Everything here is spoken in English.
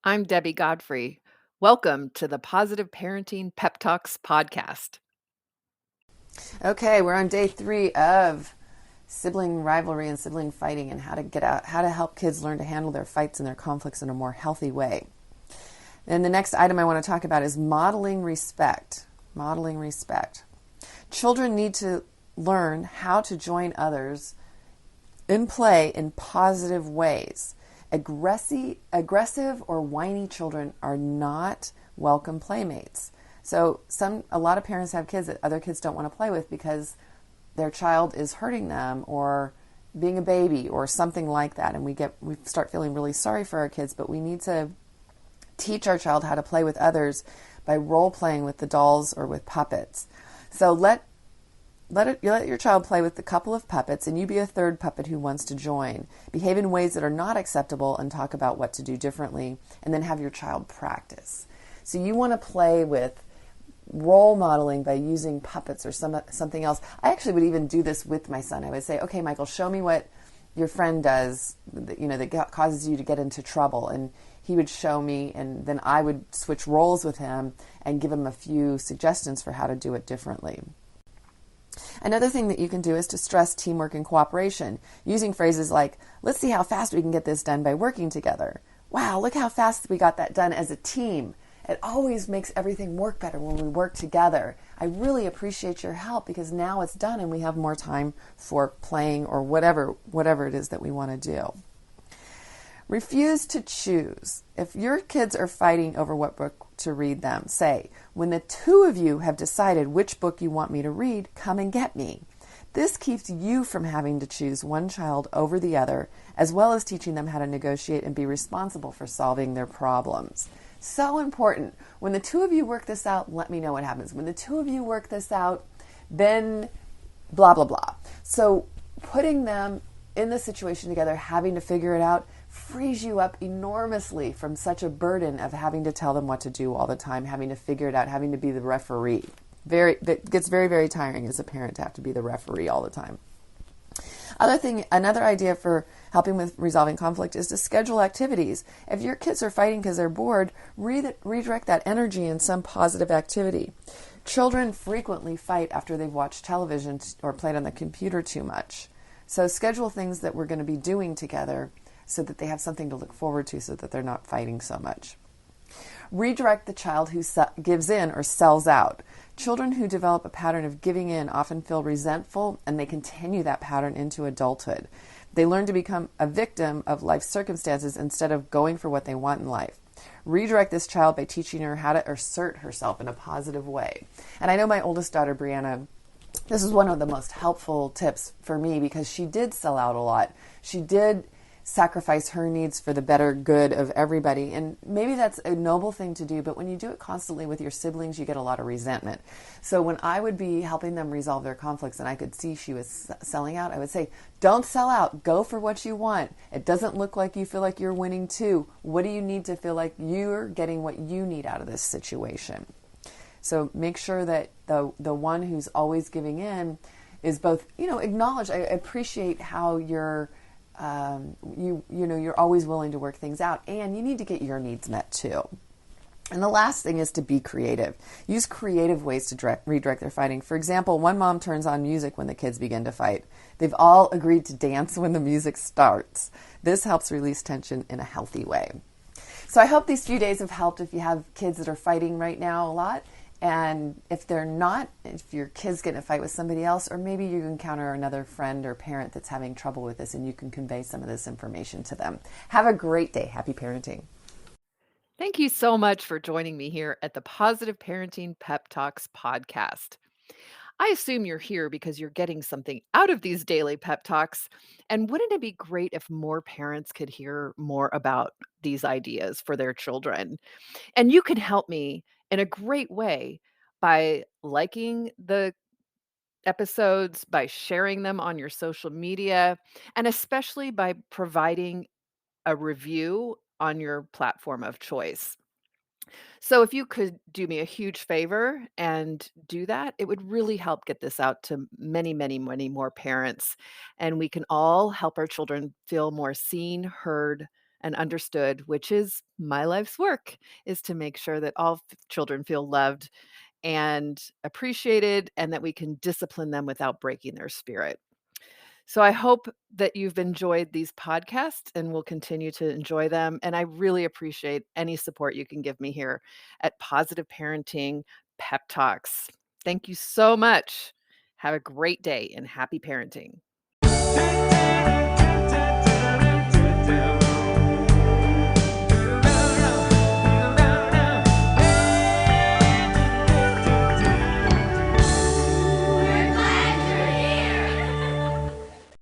I'm Debbie Godfrey. Welcome to the Positive Parenting Pep Talks podcast. Okay, we're on day 3 of sibling rivalry and sibling fighting and how to help kids learn to handle their fights and their conflicts in a more healthy way. And the next item I want to talk about is modeling respect. Modeling respect. Children need to learn how to join others in play in positive ways. Aggressive or whiny children are not welcome playmates. So a lot of parents have kids that other kids don't want to play with because their child is hurting them or being a baby or something like that, and we start feeling really sorry for our kids, but we need to teach our child how to play with others by role playing with the dolls or with puppets. So let your child play with a couple of puppets, and you be a third puppet who wants to join. Behave in ways that are not acceptable and talk about what to do differently, and then have your child practice. So you want to play with role modeling by using puppets or something else. I actually would even do this with my son. I would say, okay, Michael, show me what your friend does that causes you to get into trouble. And he would show me, and then I would switch roles with him and give him a few suggestions for how to do it differently. Another thing that you can do is to stress teamwork and cooperation, using phrases like, let's see how fast we can get this done by working together. Wow, look how fast we got that done as a team. It always makes everything work better when we work together. I really appreciate your help because now it's done and we have more time for playing or whatever it is that we want to do. Refuse to choose. If your kids are fighting over what book to read them, say, when the two of you have decided which book you want me to read, come and get me. This keeps you from having to choose one child over the other, as well as teaching them how to negotiate and be responsible for solving their problems. So important. When the two of you work this out, let me know what happens. When the two of you work this out, then blah, blah, blah. So putting them in the situation together, having to figure it out, frees you up enormously from such a burden of having to tell them what to do all the time, having to figure it out, having to be the referee. That gets very, very tiring as a parent to have to be the referee all the time. Another idea for helping with resolving conflict is to schedule activities. If your kids are fighting because they're bored, redirect that energy in some positive activity. Children frequently fight after they've watched television or played on the computer too much. So schedule things that we're going to be doing together so that they have something to look forward to so that they're not fighting so much. Redirect the child who gives in or sells out. Children who develop a pattern of giving in often feel resentful, and they continue that pattern into adulthood. They learn to become a victim of life circumstances instead of going for what they want in life. Redirect this child by teaching her how to assert herself in a positive way. And I know my oldest daughter, Brianna, this is one of the most helpful tips for me because she did sell out a lot. She did sacrifice her needs for the better good of everybody. And maybe that's a noble thing to do, but when you do it constantly with your siblings, you get a lot of resentment. So when I would be helping them resolve their conflicts and I could see she was selling out, I would say, don't sell out. Go for what you want. It doesn't look like you feel like you're winning too. What do you need to feel like you're getting what you need out of this situation? So make sure that the one who's always giving in is both, acknowledge, I appreciate how you're you're always willing to work things out, and you need to get your needs met too. And the last thing is to be creative. Use creative ways to redirect their fighting. For example, one mom turns on music when the kids begin to fight. They've all agreed to dance when the music starts. This helps release tension in a healthy way. So I hope these few days have helped if you have kids that are fighting right now a lot. And if they're not, if your kids get in a fight with somebody else, or maybe you encounter another friend or parent that's having trouble with this and you can convey some of this information to them. Have a great day. Happy parenting. Thank you so much for joining me here at the Positive Parenting Pep Talks podcast. I assume you're here because you're getting something out of these daily pep talks. And wouldn't it be great if more parents could hear more about these ideas for their children? And you can help me in a great way by liking the episodes, by sharing them on your social media, and especially by providing a review on your platform of choice. So, if you could do me a huge favor and do that, it would really help get this out to many, many, many more parents. And we can all help our children feel more seen, heard, and understood, which is my life's work, is to make sure that all children feel loved and appreciated and that we can discipline them without breaking their spirit. So I hope that you've enjoyed these podcasts and will continue to enjoy them. And I really appreciate any support you can give me here at Positive Parenting Pep Talks. Thank you so much. Have a great day and happy parenting.